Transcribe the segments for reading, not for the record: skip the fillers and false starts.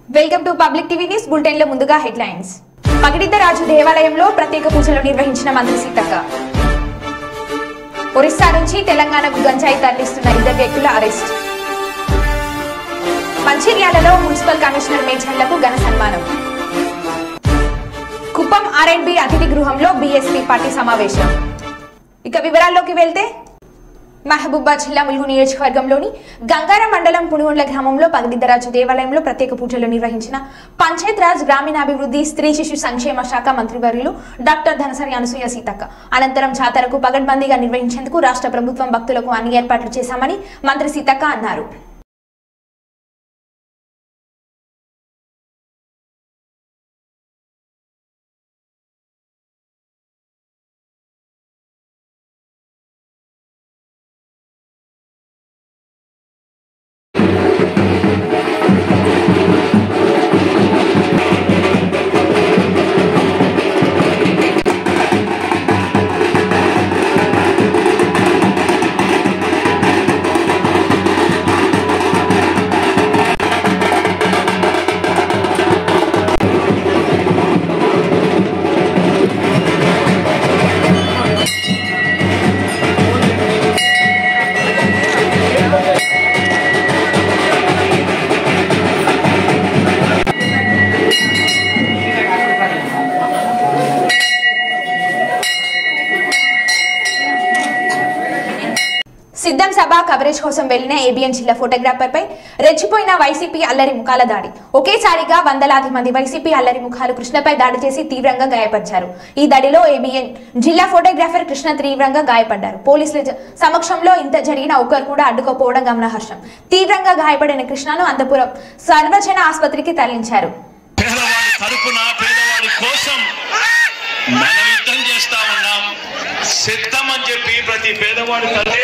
Welcome to public TV news bulletin లో ముందుగా headlines. Pagididdaraju దేవాలయంలో ప్రత్యేక పూజలు నిర్వహించిన మంత్రి సీతక్క. ఒరిస్సా నుంచి తెలంగాణకు గంజాయి తరలిస్తున్న 2 వ్యక్తుల అరెస్ట్. మంచిర్యాలలో మున్సిపల్ కమిషనర్ మేజర్లకు ఘన సన్మానం. కుప్పం R&B అతిథి గృహంలో బీఎస్పీ పార్టీ సమావేశం. ఇక వివరాల్లోకి వెళ్తే మహబూబాబాద్ జిల్లా ములుగు నియోజకవర్గంలోని గంగారం మండలం పునుగొండ్ల గ్రామంలో పగిడిద్దరాజు దేవాలయంలో ప్రత్యేక పూజలు నిర్వహించిన పంచాయత్ గ్రామీణాభివృద్ధి స్త్రీ శిశు సంక్షేమ శాఖ మంత్రివర్యులు డాక్టర్ ధనసరి అనసూయ సీతక్క. అనంతరం జాతరకు పగడ్బందీగా నిర్వహించేందుకు రాష్ట్ర ప్రభుత్వం భక్తులకు అన్ని ఏర్పాట్లు చేశామని మంత్రి సీతక్క అన్నారు. సిద్ధం సభ కవరేజ్ కోసం వెళ్లిన ఏబిఎన్ జిల్లా ఫోటోగ్రాఫర్ పై రెచ్చిపోయిన వైసీపీ అల్లరి ముఖాల దాడి. ఒకేసారిగా వందలాది మంది వైసీపీ అల్లరి ముఖాలు కృష్ణపై దాడి చేసి తీవ్రంగా గాయపరిచారు. ఈ దాడిలో ఏబిఎన్ జిల్లా ఫోటోగ్రాఫర్ కృష్ణ తీవ్రంగా గాయపడ్డారు. పోలీసుల సమక్షంలో ఇంత జరిగిన ఒక్కరు కూడా అడ్డుకోపోవడం గమనార్హం. తీవ్రంగా గాయపడిన కృష్ణను అనంతపురం సర్వజన ఆసుపత్రికి తరలించారు. సిద్ధమని చెప్పి ప్రతి పేదవాడు తల్లి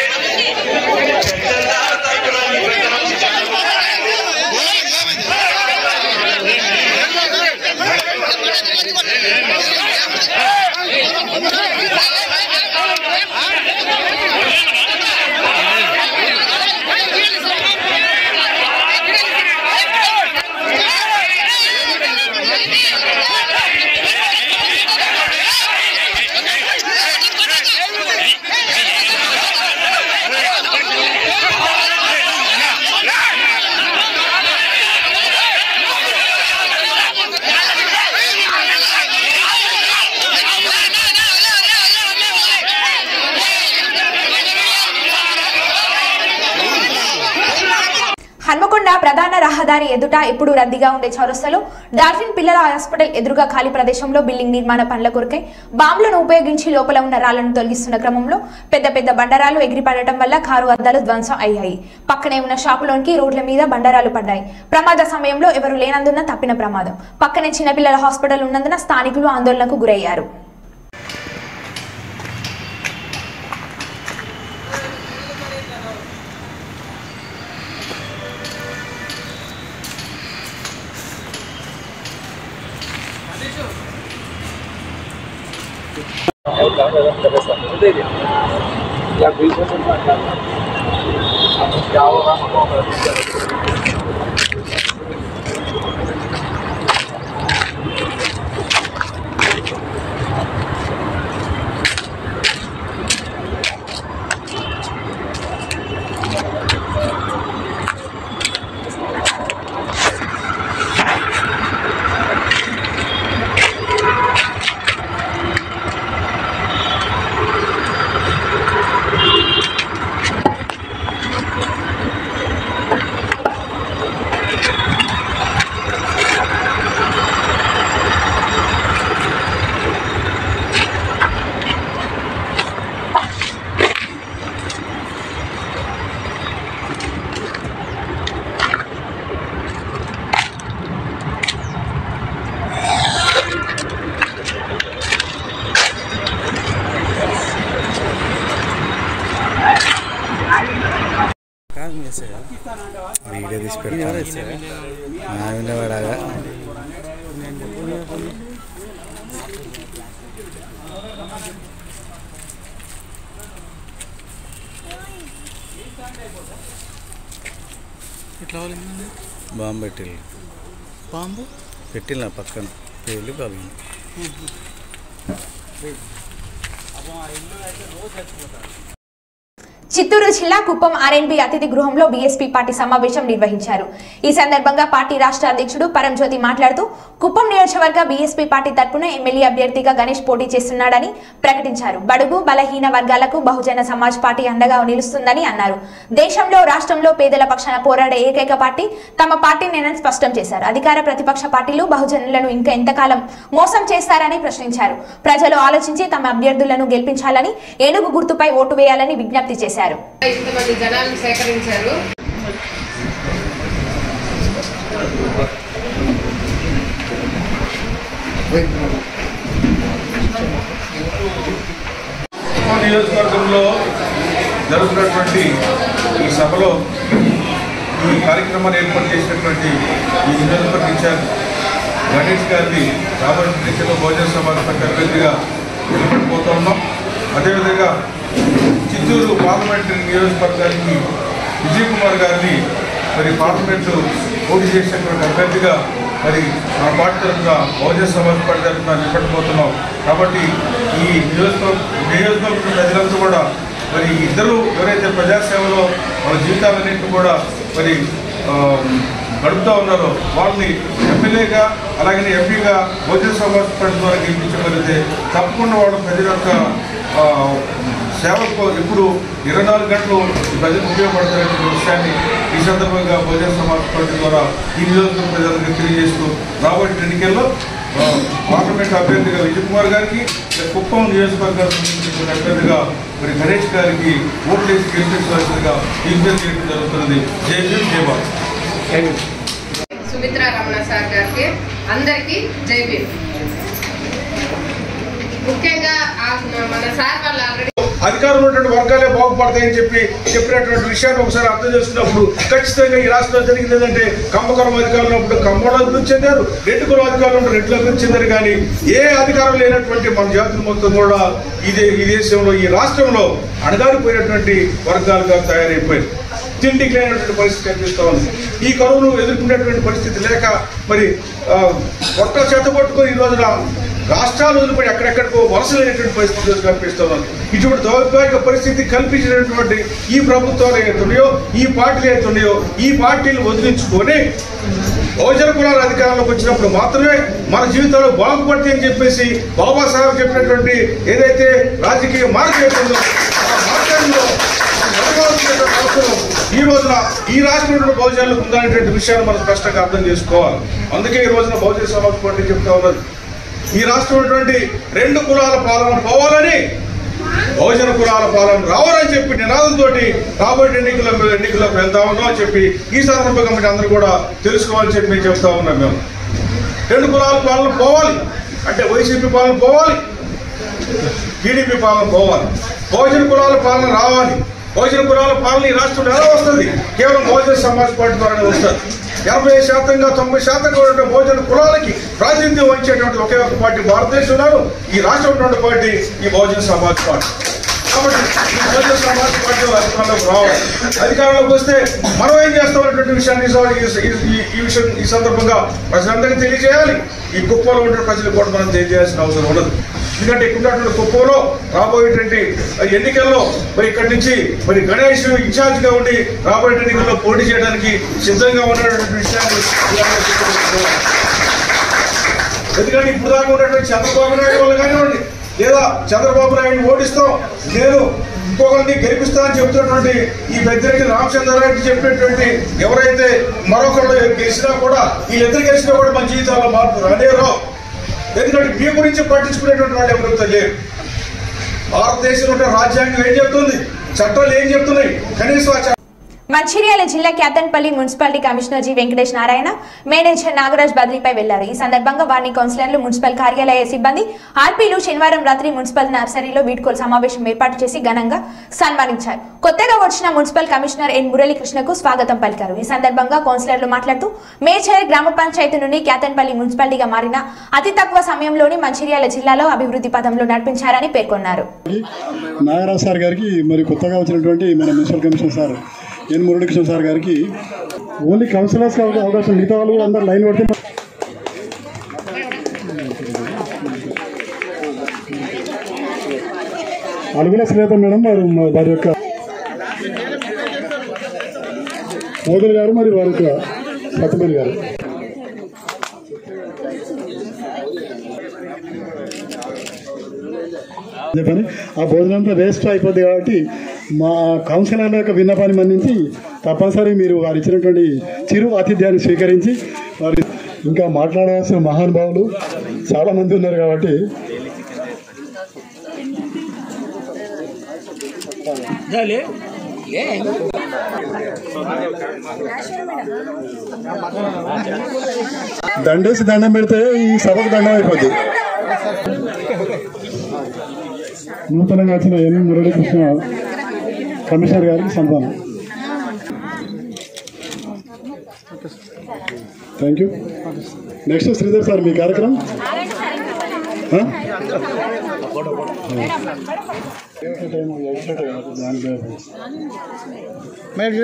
హన్మకొండ ప్రధాన రహదారి ఎదుట ఇప్పుడు రద్దీగా ఉండే చౌరస్తాలో డాల్ఫిన్ పిల్లల హాస్పిటల్ ఎదురుగా ఖాళీ ప్రదేశంలో బిల్డింగ్ నిర్మాణ పనుల కొరకై బాంబులను ఉపయోగించి లోపల ఉన్న రాళ్లను తొలగిస్తున్న క్రమంలో పెద్ద పెద్ద బండరాలు ఎగిరిపడటం వల్ల కారు అద్దాలు ధ్వంసం అయ్యాయి. పక్కనే ఉన్న షాపులోనికి రోడ్ల మీద బండరాలు పడ్డాయి. ప్రమాద సమయంలో ఎవరు లేనందున తప్పిన ప్రమాదం. పక్కనే చిన్నపిల్లల హాస్పిటల్ ఉన్నందున స్థానికులు ఆందోళనకు గురయ్యారు. వీడియో తీసి పెడతాను. ఇట్లా బాంబు పెట్టిల్లు. పాము పెట్టిన పక్కన పేలి పగిలింది. చిత్తూరు జిల్లా కుప్పం ఆర్ఎన్బి అతిథి గృహంలో బీఎస్పీ పార్టీ సమావేశం నిర్వహించారు. ఈ సందర్భంగా పార్టీ రాష్ట్ర అధ్యక్షుడు పరంజ్యోతి మాట్లాడుతూ కుప్పం నియోజకవర్గ బీఎస్పీ పార్టీ తరపున ఎమ్మెల్యే అభ్యర్థిగా గణేష్ పోటీ చేస్తున్నాడని ప్రకటించారు. బడుగు బలహీన వర్గాలకు బహుజన సమాజ్ పార్టీ అండగా నిలుస్తుందని అన్నారు. దేశంలో రాష్ట్రంలో పేదల పక్షాన పోరాడే ఏకైక పార్టీ తమ పార్టీనేనని స్పష్టం చేశారు. అధికార ప్రతిపక్ష పార్టీలు బహుజనులను ఇంకా ఎంతకాలం మోసం చేస్తారని ప్రశ్నించారు. ప్రజలు ఆలోచించి తమ అభ్యర్థులను గెలిపించాలని, ఏనుగు గుర్తుపై ఓటు వేయాలని విజ్ఞప్తి చేశారు. ఇంతమంది జనాలను సేకరించారు. నియోజకవర్గంలో జరుగుతున్నటువంటి ఈ సభలో ఈ కార్యక్రమాన్ని ఏర్పాటు చేసినటువంటి ఈ నియోజకవర్గ ఇన్ఛార్జ్ గణేష్ గారిని రాబోయే దిశలో బహుజన సమాజ్ పార్టీ అభ్యర్థిగా నిలబడిపోతూ ఉన్నాం. అదేవిధంగా చిత్తూరు పార్లమెంటరీ నియోజకవర్గానికి విజయ్ కుమార్ గారిని మరి పార్లమెంటు పోటీ చేసినటువంటి అభ్యర్థిగా మరి మా పార్టీ తరఫున బహుజన సమాజ్ పార్టీ తరఫున నిలబడిపోతున్నాం. కాబట్టి ఈ నియోజకవర్గ ప్రజలంతా కూడా మరి ఇద్దరు ఎవరైతే ప్రజాసేవలో వాళ్ళ జీవితాలన్నింటినీ కూడా మరి గడుపుతూ ఉన్నారో వాళ్ళని ఎమ్మెల్యేగా అలాగే ఎంపీగా బహుజన సమాజ్ పార్టీ ద్వారా గెలిపించగలిగితే తప్పకుండా వాళ్ళు ప్రజల యొక్క సేవకు ఇప్పుడు 24 గంటలు ప్రజలకు ఉపయోగపడుతున్న విషయాన్ని ఈ సందర్భంగా బహుజన సమాజ్ పార్టీ ద్వారా ఈ నియోజకవర్గ ప్రజలకు తెలియజేస్తూ రాబోయే ఎన్నికల్లో పార్లమెంట్ అభ్యర్థిగా విజయ్ కుమార్ గారికి, కుప్పం నియోజకవర్గానికి సంబంధించిన అభ్యర్థిగా మరి గణేష్ గారికి ఓట్లేసి గెలిపించవలసిందిగా విజ్ఞప్తి చేయడం జరుగుతున్నది. జై భీమ్, జై భారత్. సుమిత్రా రమణ సార్ గారికి అందరికీ జై భీమ్. ముఖ్యంగా మన సార్ వాళ్ళు ఆల్రెడీ అధికారంలో ఉన్నటువంటి వర్గాలే బాగుపడతాయని చెప్పినటువంటి విషయాన్ని ఒకసారి అర్థం చేసుకున్నప్పుడు ఖచ్చితంగా ఈ రాష్ట్రంలో జరిగింది ఏంటంటే కమ్మకులం అధికారులు ఉన్నప్పుడు కమ్మలు అభివృద్ధి చెందారు, రెడ్డి కులం అధికారులు ఉన్నప్పుడు రెడ్లు అభివృద్ధి చెందారు. కానీ ఏ అధికారం లేనటువంటి మన జాతులు మొత్తం కూడా ఈ దేశంలో ఈ రాష్ట్రంలో అణగారిపోయినటువంటి వర్గాలుగా తయారైపోయింది. తిండికి లేనటువంటి పరిస్థితి కనిపిస్తూ ఉంది. ఈ కరువును ఎదుర్కొనేటువంటి పరిస్థితి లేక మరి ఒక్క చేత పట్టుకొని ఈ రోజున రాష్ట్రాలు వదిలిపడి ఎక్కడెక్కడికో వలసలేనటువంటి పరిస్థితి కనిపిస్తూ ఉంది. ఇటువంటి దౌర్భాగ్య పరిస్థితి కల్పించినటువంటి ఈ ప్రభుత్వాలు ఏతున్నాయో, ఈ పార్టీలు ఏతున్నాయో, ఈ పార్టీలు వదిలించుకొని బహుజన కులాల అధికారంలోకి వచ్చినప్పుడు మాత్రమే మన జీవితాలు బాగుపడతాయి అని చెప్పేసి బాబాసాహెబ్ చెప్పినటువంటి ఏదైతే రాజకీయ మార్గం ఉందో ఆ మార్గంలో అవసరం ఈ రోజున ఈ రాష్ట్రంలో బహుజనులకు ఉందనేటువంటి విషయాన్ని మనం స్పష్టంగా అర్థం చేసుకోవాలి. అందుకే ఈ రోజున బహుజన సమాజ్ పార్టీ చెప్తా ఉన్నది, ఈ రాష్ట్రంలో 2 కులాల పాలన పోవాలని, బహుజన కులాల పాలన రావాలని చెప్పి నినాదంతో రాబోయే ఎన్నికలకు వెళ్తా ఉన్నాం అని చెప్పి ఈ సందర్భంగా మీరు అందరూ కూడా తెలుసుకోవాలని చెప్పి మేము చెప్తా ఉన్నాం. మేము 2 కులాల పాలన పోవాలి అంటే వైసీపీ పాలన పోవాలి, టీడీపీ పాలన పోవాలి, బహుజన కులాల పాలన రావాలి. బహుజన కులాల పాలన ఈ రాష్ట్రంలో ఎలా వస్తుంది? కేవలం బహుజన సమాజ్ పార్టీ ద్వారానే వస్తుంది. 80% 90% బహుజన కులాలకి ప్రాతినిధ్యం వహించేటువంటి ఒకే ఒక పార్టీ భారతదేశంలో ఈ రాష్ట్రంలో ఉన్న పార్టీ ఈ బహుజన సమాజ్ పార్టీ. కాబట్టి ఈ బహుజన సమాజ్ పార్టీ అధికారంలోకి రావాలి. అధికారంలోకి వస్తే మనం ఏం చేస్తామనేటువంటి విషయాన్ని ఈ సందర్భంగా ప్రజలందరికీ తెలియజేయాలి. ఈ కుప్పంలో ఉండే ప్రజలకు కూడా మనం తెలియజేయాల్సిన అవసరం ఉండదు. ఎందుకంటే ఇక్కడ కుప్పంలో రాబోయేటువంటి ఎన్నికల్లో మరి ఇక్కడి నుంచి మరి గణేష్ ఇన్ఛార్జిగా ఉండి రాబోయే ఎన్నికల్లో పోటీ చేయడానికి సిద్ధంగా ఉన్నటువంటి విషయాన్ని ఎందుకంటే ఇప్పుడు దాకా ఉన్నటువంటి చంద్రబాబు నాయుడు వాళ్ళు కానివ్వండి లేదా చంద్రబాబు నాయుడిని ఓడిస్తాం, నేను ఇంకొకరిని గెలిపిస్తానని చెబుతున్నటువంటి ఈ పెద్దిరెడ్డి రామచంద్రారెడ్డి చెప్పినటువంటి ఎవరైతే మరొకరు గెలిచినా కూడా వీళ్ళిద్దరు గెలిచినా కూడా మన జీవితాల్లో మార్పు రానేరావు. ఎందుకంటే మీ గురించి పట్టించుకునేటువంటి వాళ్ళు ఎవరైతే లేరు. భారతదేశంలో రాజ్యాంగం ఏం చెప్తుంది, చట్టాలు ఏం చెప్తున్నాయి, కనీసం మంచిర్యాల జిల్లా Kyathanpalli municipality commissioner G Venkatesh Narayana, manager Nagaraj బదిలీపై వెళ్లారు. ఈ సందర్భంగా వార్ని కౌన్సిలర్లు, మున్సిపల్ కార్యాలయ సిబ్బంది, ఆర్పీలు శనివారం రాత్రి మున్సిపల్ నర్సరీలో వీడ్కోలు సమావేశం ఏర్పాటు చేసి ఘనంగా సన్మానించారు. కొత్తగా వచ్చిన మున్సిపల్ కమిషనర్ ఎన్ మురళీకృష్ణకు స్వాగతం పలికారు. ఈ సందర్భంగా కౌన్సిలర్లు మాట్లాడుతూ మేడ్చల్ గ్రామ పంచాయతీ నుండి క్యాతన్పల్లి మున్సిపాలిటీగా మారిన అతి తక్కువ సమయంలోని మంచిర్యాల జిల్లాలో అభివృద్ధి పథంలో నడిపించారని పేర్కొన్నారు. నాగరాజ్ సార్ గారికి మరి కొత్తగా వచ్చినటువంటి మన మున్సిపల్ కమిషనర్ సార్ ఎన్ మురళీకృష్ణ సార్ గారికి ఓన్లీ కౌన్సిలర్స్ అవకాశం, మిగతా వాళ్ళు అందరూ లైన్ పడితే అలుగుల శ్రీలత మేడం వారి యొక్క మోదల్ గారు మరియు వారి యొక్క సత్యమణి గారు. చెప్పని ఆ భోజనంతో వేస్ట్ అయిపోద్ది కాబట్టి మా కౌన్సిలర్ల యొక్క విన్నపాన్ని మన్నించి తప్పనిసరి మీరు వారు ఇచ్చినటువంటి చిరు ఆతిథ్యాన్ని స్వీకరించి వారి ఇంకా మాట్లాడవలసిన మహానుభావులు చాలామంది ఉన్నారు కాబట్టి దండేసి దండం పెడితే ఈ సభకు దండం అయిపోద్ది. నూతనంగా వచ్చిన ఎన్ మురళీకృష్ణ కమిషనర్ గారికి సన్మానం. Thank you. Next Sridhar sir మీ కార్యక్రమం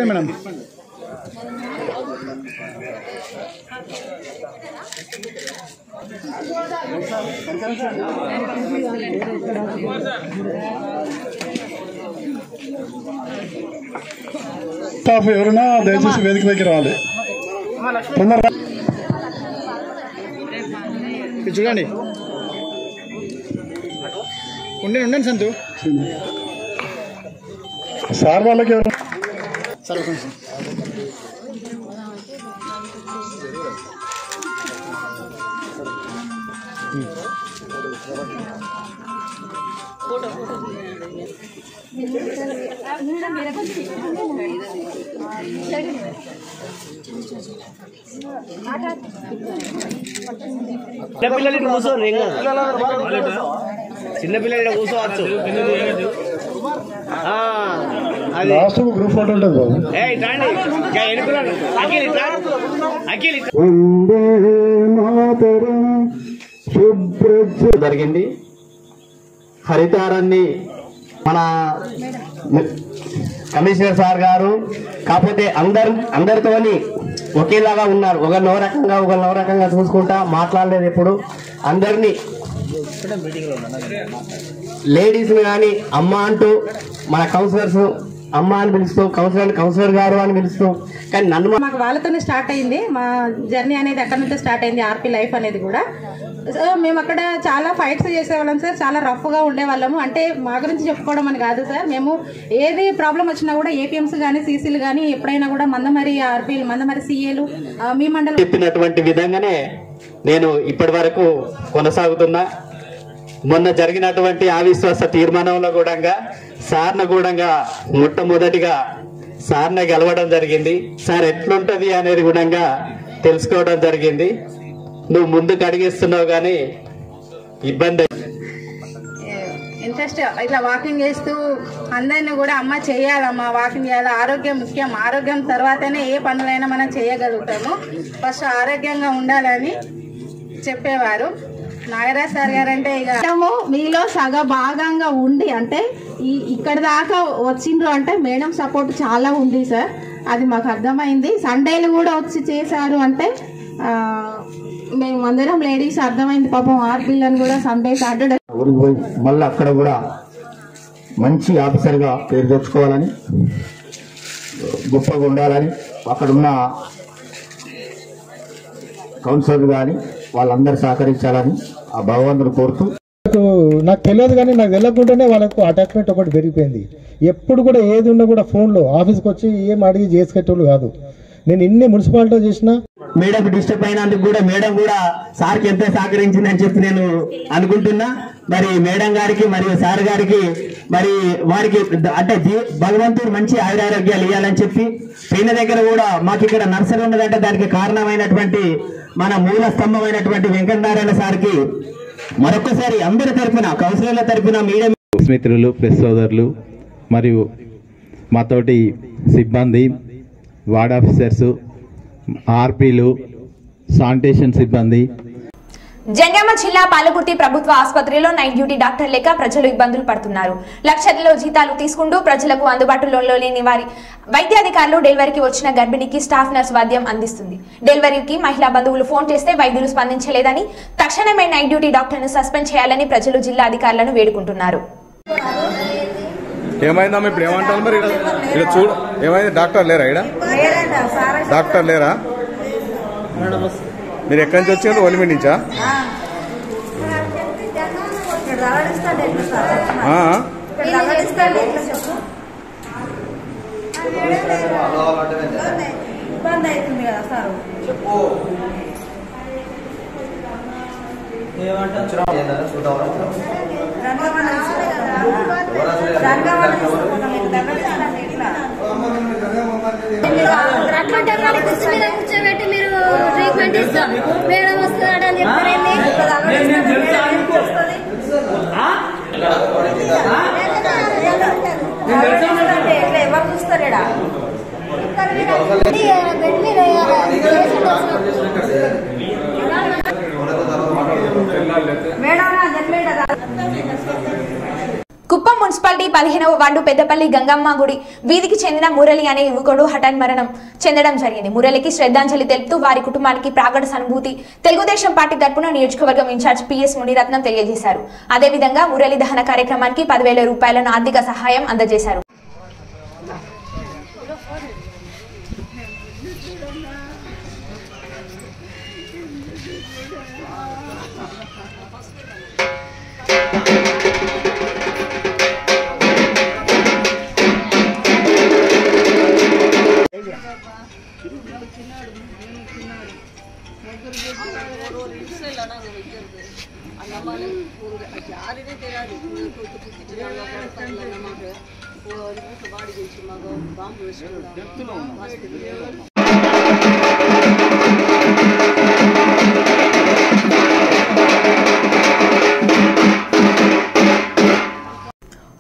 మేడం. స్టాఫ్ ఎవరైనా దయచేసి వేదికపైకి రావాలి. చూడండి, ఉండండి సంతు సార్ వాళ్ళకి ఎవరు సార్ చిన్నపిల్లలు కూర్చోండి, చిన్నపిల్లలు కూర్చోవచ్చు. లాస్ట్ గ్రూప్ ఫోటో ఉంటుంది జరిగింది. హరితారాన్ని మన కమిషనర్ సార్ గారు కాకపోతే అందరితోని ఒకేలాగా ఉన్నారు. ఒకరినో రకంగా చూసుకుంటా మాట్లాడలేదు. ఎప్పుడు అందరినీ లేడీస్ని కానీ అమ్మ అంటూ మన కౌన్సిలర్స్ అమ్మ అని పిలుస్తూ కౌన్సిలర్ గారు అని పిలుస్తూ, కానీ నన్ను మాకు వాళ్ళతోనే స్టార్ట్ అయింది. మా జర్నీ అనేది అక్కడ నుంచే స్టార్ట్ అయింది. ఆర్పీ లైఫ్ అనేది కూడా మేము అక్కడ చాలా ఫైట్స్ చేసేవాళ్ళం సార్. చాలా రఫ్గా ఉండేవాళ్ళము. అంటే మా గురించి చెప్పుకోవడం అని కాదు సార్. మేము ఏది ప్రాబ్లం వచ్చినా కూడా ఏపీఎంస్ కానీ సీసీలు కానీ ఎప్పుడైనా కూడా మందమరి ఆర్పీలు మందమరి సీఏలు మీ మండలం చెప్పినటువంటి విధంగానే నేను ఇప్పటి వరకు కొనసాగుతున్నా. మొన్న జరిగినటువంటి అవిశ్వాస తీర్మానంలో కూడా సార్ను కూడా మొట్టమొదటిగా సార్ని గెలవడం జరిగింది. సార్ ఎట్లుంటది అనేది కూడా తెలుసుకోవడం జరిగింది. నువ్వు ముందుకు అడిగేస్తున్నావు కానీ ఇబ్బంది ఇంట్రెస్ట్ ఇట్లా వాకింగ్ చేస్తూ అందరినీ కూడా అమ్మ చేయాలమ్మా, వాకింగ్ చేయాలి, ఆరోగ్యం ముఖ్యం, ఆరోగ్యం తర్వాతనే ఏ పనులైనా మనం చేయగలుగుతాము, ఫస్ట్ ఆరోగ్యంగా ఉండాలని చెప్పేవారు. నాగరాజ్ సార్ గారు అంటే ఇక మీలో భాగంగా ఉండి అంటే ఇక్కడ దాకా వచ్చిండ్రు అంటే మేడం సపోర్ట్ చాలా ఉంది సార్. అది మాకు అర్థమైంది. సండేలు కూడా వచ్చి చేశారు అంటే మేము అందరం లేడీస్ అర్థమైంది. పాపం ఆర్పీలను కూడా సండే సాటర్డే మళ్ళీ అక్కడ కూడా మంచి ఆఫీసర్గా పేరు తెచ్చుకోవాలని, గొప్పగా ఉండాలని అక్కడున్న కౌన్సిలర్ కానీ వాళ్ళందరూ సహకరించాలని ఆ భగవంతుడు కోరుతూ, నాకు తెలియదు కానీ నాకు తెలియకుండానే వాళ్ళకు అటాచ్మెంట్ ఒకటి పెరిగిపోయింది. ఎప్పుడు కూడా ఏది ఉన్నా కూడా ఫోన్లో ఆఫీస్కి వచ్చి ఏం అడిగి చేసుకెట్టేవాళ్ళు కాదు. నేను ఇన్ని మున్సిపాలిటీ చేసినా మేడం డిస్టర్బ్ అయినందుకు కూడా మేడం కూడా సార్కి ఎంతో సహకరించిందని చెప్పి నేను అనుకుంటున్నా. మరి మేడం గారికి మరియు సార్ గారికి మరి వారికి అంటే భగవంతుడు మంచి ఆయురారోగ్యాలు ఇవ్వాలని చెప్పి, పెయిన దగ్గర కూడా మాకు ఇక్కడ నర్సరీ ఉన్నదంటే దానికి కారణమైనటువంటి మన మూల స్తంభమైనటువంటి వెంకటనారాయణ సార్కి మరొకసారి అందరి తరఫున కౌన్సిలర్ల తరఫున మీడియా మిత్రులు, ప్రెస్ సోదరులు మరియు మాతోటి సిబ్బంది, వార్డ్ ఆఫీసర్స్, ఆర్పీలు, శానిటేషన్ సిబ్బంది. జంగామ జిల్లా పాలకుర్తి ప్రభుత్వ ఆసుపత్రిలో నైట్ డ్యూటీ డాక్టర్ లేక ప్రజలు ఇబ్బందులు పడుతున్నారు. లక్షల్లో జీతాలు తీసుకుంటూ ప్రజలకు అందుబాటులో లేని వారి వైద్యాధికారులు డెలివరీకి వచ్చిన గర్భిణికి స్టాఫ్ నర్స్ వైద్యం అందిస్తుంది. డెలివరీకి మహిళా బంధువులు ఫోన్ చేస్తే వైద్యులు స్పందించలేదని, తక్షణమే నైట్ డ్యూటీ డాక్టర్ను సస్పెండ్ చేయాలని ప్రజలు జిల్లా అధికారులను వేడుకుంటున్నారు. ఏమైందమ్మా ఇప్పుడు ఏమంటారు మరి ఇక్కడ చూడు ఏమైంది డాక్టర్ లేరా ఇక్కడ డాక్టర్ లేరా మీరు ఎక్కడి నుంచి వచ్చారు ఒలిమి నుంచా ఇబ్బంది అవుతుంది కదా సార్ కూర్చోబెట్టి మీరు ట్రీట్మెంట్ ఇస్తాం మేడం వస్తున్నాడని చెప్తారేంటి ఎవరు చూస్తారు కుప్పం మున్సిపాలిటీ 15వ వార్డు పెద్దపల్లి గంగమ్మ గుడి వీధికి చెందిన మురళి అనే యువకుడు హఠాన్ మరణం చెందడం జరిగింది. మురళికి శ్రద్ధాంజలి తెలుపుతూ వారి కుటుంబానికి ప్రాగడ సానుభూతి తెలుగుదేశం పార్టీ తరపున నియోజకవర్గం ఇన్ఛార్జ్ పిఎస్ మునిరత్నం తెలియజేశారు. అదేవిధంగా మురళి దహన కార్యక్రమానికి 10,000 రూపాయలను ఆర్థిక సహాయం అందజేశారు.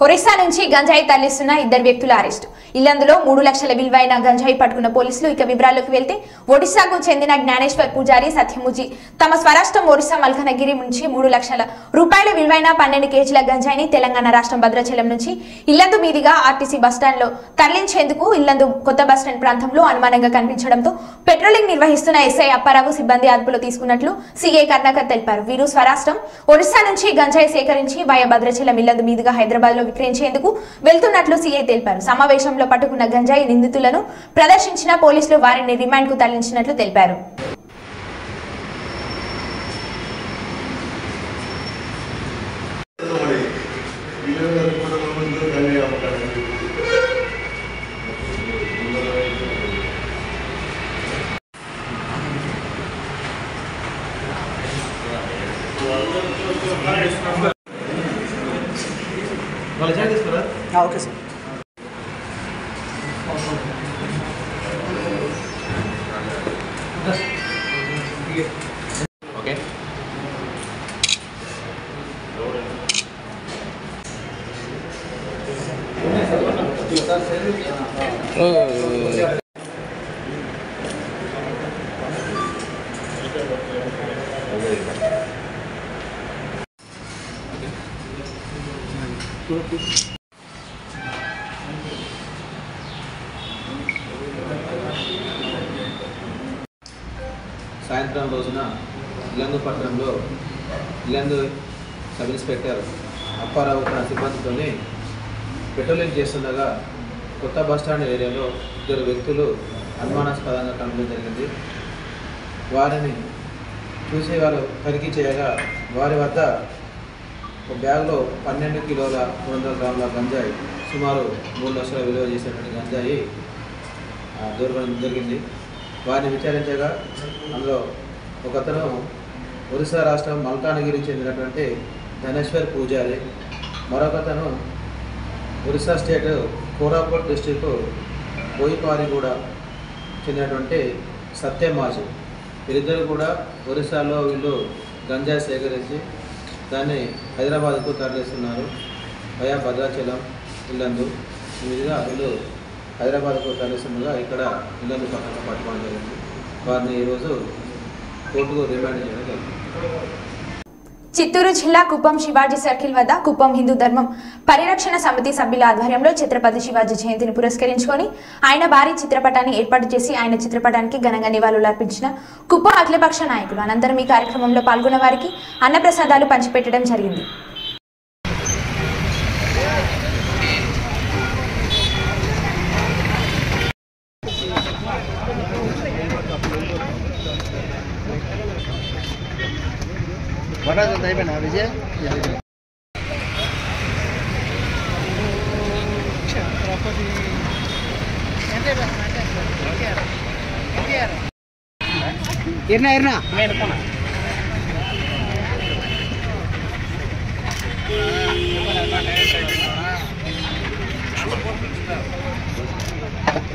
ఒరిస్సా నుంచి గంజాయి తరలిస్తున్న 2 వ్యక్తుల అరెస్టు. ఇల్లందులో 3 లక్షల విలువైన గంజాయి పట్టుకున్న పోలీసులు. ఇక వివరాల్లోకి వెళ్తే ఒడిశాకు చెందిన జ్ఞానేశ్వర్ పూజారి సత్యముజి తమ స్వరాష్ట్రం ఒరిస్సా మల్కనగిరి నుంచి 3 లక్షల రూపాయల విలువైన 12 కేజీల గంజాయిని తెలంగాణ రాష్ట్రం భద్రాచలం నుంచి ఇల్లందు మీదుగా ఆర్టీసీ బస్టాండ్లో తరలించేందుకు ఇల్లందు కొత్త బస్టాండ్ ప్రాంతంలో అనుమానంగా కనిపించడంతో పెట్రోలింగ్ నిర్వహిస్తున్న ఎస్ఐ అప్పారావు సిబ్బంది అదుపులో తీసుకున్నట్లు సీఐ కర్ణాకర్ తెలిపారు. వీరు స్వరాష్ట్రం ఒరిస్సా నుంచి గంజాయి సేకరించి వయా భద్రాచలం ఇల్లందు మీదుగా హైదరాబాద్ లో విక్రయించేందుకు వెళ్తున్నట్లు సీఐ తెలిపారు. సమావేశంలో పట్టుకున్న గంజాయి నిందితులను ప్రదర్శించిన పోలీసులు వారిని రిమాండ్ కు తరలించినట్లు తెలిపారు. Okay sir. ఓకే సాయంత్రం రోజున ఇల్లందు పట్టణంలో ఇల్లందు సబ్ ఇన్స్పెక్టర్ అప్పారావు తన సిబ్బందితో పెట్రోలింగ్ చేస్తుండగా కొత్త బస్టాండ్ ఏరియాలో 2 వ్యక్తులు అనుమానాస్పదంగా కనడం జరిగింది. వారిని చూసి వారు తనిఖీ చేయగా వారి వద్ద ఒక బ్యాగ్లో 12 కిలోల 200 గ్రాముల గంజాయి సుమారు 3 లక్షల విలువ చేసేటువంటి గంజాయి దొరకడం జరిగింది. వారిని విచారించగా అందులో ఒకతను ఒరిస్సా రాష్ట్రం మల్కానగిరికి చెందినటువంటి జ్ఞానేశ్వర్ పూజారి, మరొకతను ఒరిస్సా స్టేట్ కోరాపుట్ డిస్టిక్ బోయిపారిగూడ చెందినటువంటి సత్యమాజు. వీరిద్దరు కూడా ఒరిస్సాలో వీళ్ళు గంజాయి సేకరించి దాన్ని హైదరాబాద్కు తరలిస్తున్నారు. వయా భద్రాచలం ఇల్లందు మీదుగా వీళ్ళు హైదరాబాద్కు తరలిస్తుండగా ఇక్కడ ఇల్లందు పక్కన పట్టుకోవడం జరిగింది. వారిని ఈరోజు కోర్టుకు రిమాండ్ చేయడం జరిగింది. చిత్తూరు జిల్లా కుప్పం శివాజీ సర్కిల్ వద్ద కుప్పం హిందూ ధర్మం పరిరక్షణ సమితి సభ్యుల ఆధ్వర్యంలో ఛత్రపతి శివాజీ జయంతిని పురస్కరించుకొని ఆయన భారీ చిత్రపటాన్ని ఏర్పాటు చేసి ఆయన చిత్రపటానికి ఘనంగా నివాళులు అర్పించిన కుప్పం అఖిలపక్ష నాయకులు. అనంతరం ఈ కార్యక్రమంలో పాల్గొన్న వారికి అన్నప్రసాదాలు పంచిపెట్టడం జరిగింది.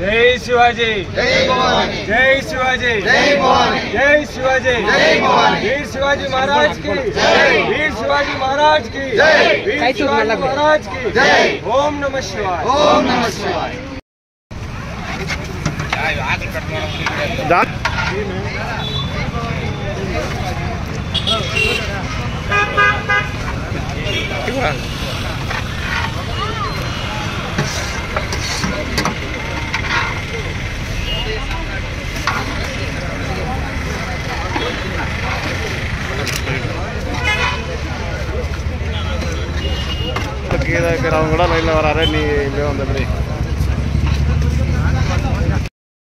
जय शिवाजी जय भवानी जय शिवाजी जय भवानी जय शिवाजी जय भवानी वीर शिवाजी महाराज की जय वीर शिवाजी महाराज की जय वीर शिवाजी महाराज की जय ओम नमः शिवाय ओम नमः शिवाय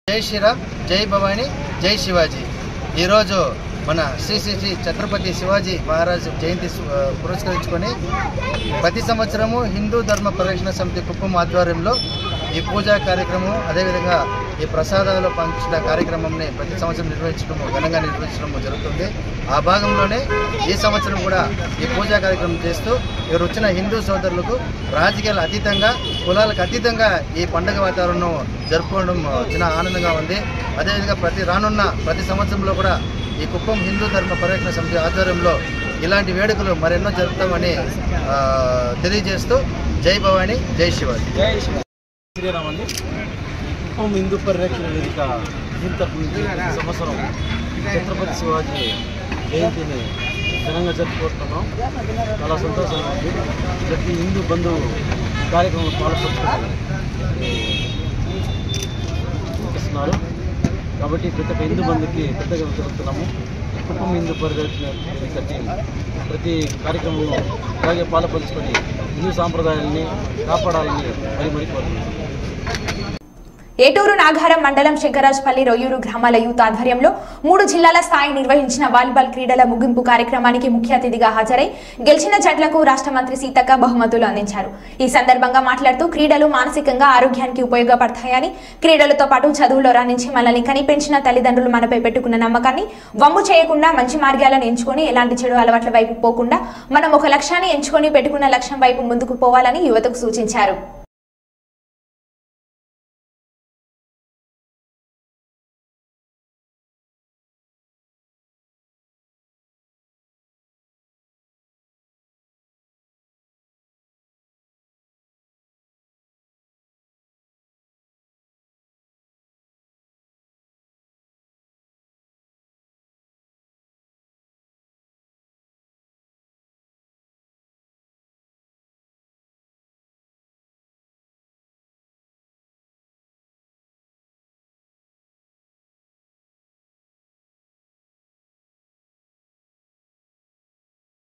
జై శ్రీరామ్ జై భవానీ జై శివాజీ ఈరోజు మన శ్రీ శ్రీ శ్రీ ఛత్రపతి శివాజీ మహారాజ్ జయంతి పురస్కరించుకొని ప్రతి సంవత్సరము హిందూ ధర్మ పరిరక్షణ సమితి కుప్పం ఆధ్వర్యంలో ఈ పూజా కార్యక్రమం అదేవిధంగా ఈ ప్రసాదాలు పంచిన కార్యక్రమంని ప్రతి సంవత్సరం ఘనంగా నిర్వహించడం జరుగుతుంది. ఆ భాగంలోనే ఈ సంవత్సరం కూడా ఈ పూజా కార్యక్రమం చేస్తూ ఇక్కడ వచ్చిన హిందూ సోదరులకు రాజకీయాలు అతీతంగా కులాలకు అతీతంగా ఈ పండుగ వాతావరణం జరుపుకోవడం చాలా ఆనందంగా ఉంది. అదేవిధంగా ప్రతి సంవత్సరంలో కూడా ఈ కుప్పం హిందూ ధర్మ పరిరక్షణ సమితి ఆధ్వర్యంలో ఇలాంటి వేడుకలు మరెన్నో జరుపుతామని తెలియజేస్తూ జై భవానీ జై శివాజీ. శ్రీరామ్ అండి. కుప్పం హిందూ పరిరక్షణ వేదిక తరపు నుంచి సంవత్సరం ఛత్రపతి శివాజీ జయంతిని ఘనంగా జరుపుకుంటున్నాం. చాలా సంతోషంగా ఉంది. ప్రతి హిందూ బంధువు కార్యక్రమం పాల్పంచుకుంటున్నారు కాబట్టి ప్రతి ఒక్క హిందూ బంధుకి పెద్దగా జరుపుతున్నాము. కుప్పం హిందూ పరిరక్షణ వేదిక టీం ప్రతి కార్యక్రమంలో అలాగే పాల్పంచుకొని హిందూ సాంప్రదాయాలని కాపాడాలని మరి కోరుతున్నాము. ఏటూరు నాగారం మండలం శంకరాజ్పల్లి రొయ్యూరు గ్రామాల యూత్ ఆధ్వర్యంలో 3 జిల్లాల స్థాయి నిర్వహించిన వాలీబాల్ క్రీడల ముగింపు కార్యక్రమానికి ముఖ్య అతిథిగా హాజరై గెలిచిన జట్లకు రాష్ట్ర మంత్రి సీతక్క బహుమతులు అందించారు. ఈ సందర్భంగా మాట్లాడుతూ క్రీడలు మానసికంగా ఆరోగ్యానికి ఉపయోగపడతాయని, క్రీడలతో పాటు చదువులో రాణించి మనల్ని కనిపెంచిన తల్లిదండ్రులు మనపై పెట్టుకున్న నమ్మకాన్ని వమ్ము చేయకుండా మంచి మార్గాలను ఎంచుకొని ఎలాంటి చెడు అలవాట్ల వైపు పోకుండా మనం ఒక లక్ష్యాన్ని ఎంచుకొని పెట్టుకున్న లక్ష్యం వైపు ముందుకు పోవాలని యువతకు సూచించారు.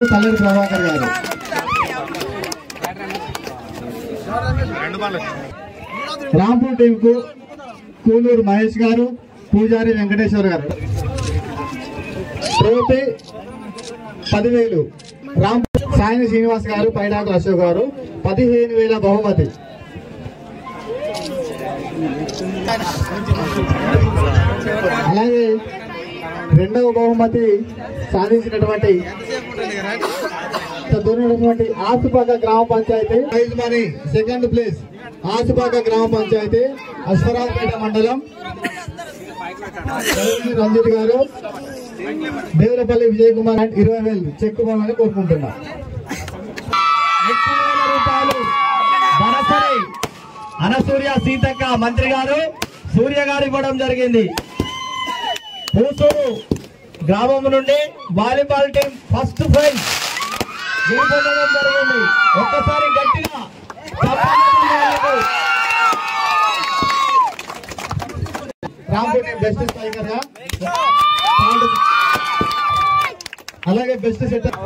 తల్లూరు ప్రభాకర్ గారు, రాంపూర్ టీంకు కూనూరు మహేష్ గారు, పూజారి వెంకటేశ్వర గారు. ట్రోఫీ 10,000 రాంపూర్ సాయిని శ్రీనివాస్ గారు, పైడాకు అశోక్ గారు. 15,000 బహుమతి. అలాగే 2వ బహుమతి సాధించినటువంటి ఆసుపాక గ్రామ panchayat prize money 2nd place Asupaka గ్రామ పంచాయతీ అశ్వరాజపేట మండలం రంజిత్ గారు, దేవులపల్లి విజయ్ కుమార్ 20,000 చెక్ ఇవ్వాలని కోరుకుంటున్నా. 30,000 రూపాయలు బరసరి అనసూర్య సీతక్క మంత్రి గారు, సూర్య గారు ఇవ్వడం జరిగింది. పూసూరు గ్రామం నుండి వాలీబాల్ టీం ఫస్ట్ ప్రైజ్ గెలుపొందడం జరిగింది. ఒక్కసారి గట్టిగా రాంపూర్ టీం బెస్ట్ స్ట్రైకర్ గా, అలాగే బెస్ట్ సెట్టర్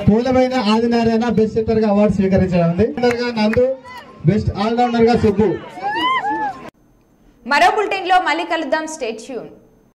పూలమైన ఆదినారాయణ బెస్ట్ సెట్టర్ గా అవార్డు స్వీకరించడం ఉంది. నందు బెస్ట్ ఆల్రౌండర్ గా సుబ్బు. మరో బులెటిన్ లో మళ్ళీ కలుద్దాం. Stay tune.